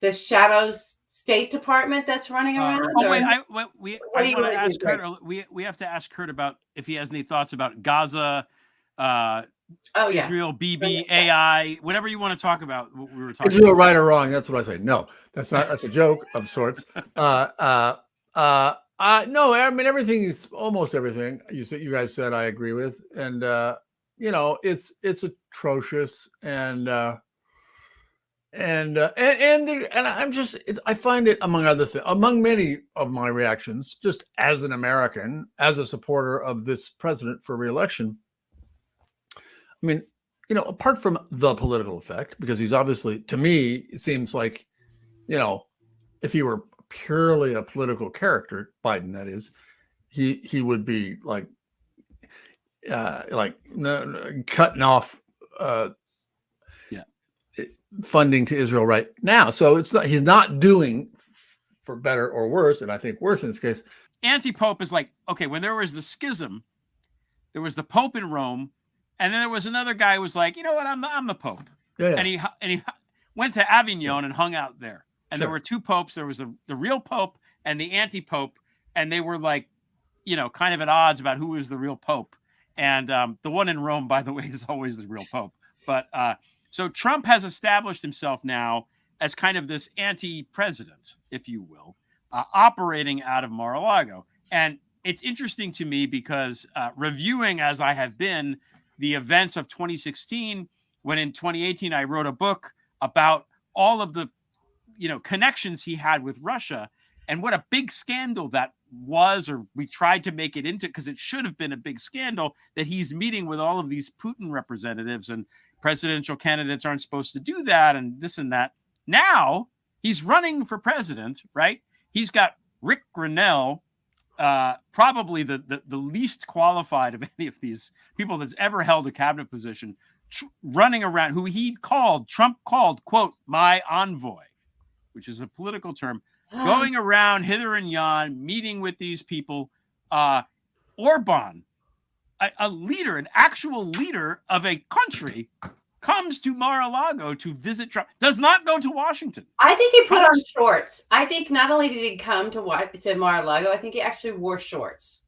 the shadow State Department that's running around? Wait, I want to ask Kurt. We have to ask Kurt about if he has any thoughts about Gaza, Israel, BB, AI, whatever you want to talk about. What we were talking Israel, about. right or wrong? That's what I say. No, that's a joke of sorts. No, I mean almost everything you guys said I agree with, and it's atrocious, and I find it, among other things, among many of my reactions, just as an American, as a supporter of this president for re-election. I mean, apart from the political effect, because he's obviously, to me, it seems like, if he were purely a political character, Biden, that is, he would be like cutting off funding to Israel right now. So he's not doing, for better or worse, and I think worse in this case. AntiPope is like, okay, when there was the schism, there was the Pope in Rome, and then there was another guy who was like, you know what, I'm the Pope. Yeah. And he went to Avignon and hung out there. And there were two popes. There was the real Pope and the anti-Pope, and they were like, kind of at odds about who was the real Pope. And the one in Rome, by the way, is always the real Pope. But so Trump has established himself now as kind of this anti-president, if you will, operating out of Mar-a-Lago. And it's interesting to me because reviewing, as I have been, the events of 2016, when in 2018 I wrote a book about all of the connections he had with Russia, and what a big scandal that was, or we tried to make it into, because it should have been a big scandal, that he's meeting with all of these Putin representatives, and presidential candidates aren't supposed to do that, and this and that. Now he's running for president, right? He's got Rick Grinnell, probably the least qualified of any of these people that's ever held a cabinet position, running around, who Trump called, quote, my envoy, which is a political term, going around hither and yon, meeting with these people. Orban, a leader, an actual leader of a country, comes to Mar-a-Lago to visit Trump, does not go to Washington. I think he put on shorts. I think not only did he come to Mar-a-Lago, I think he actually wore shorts.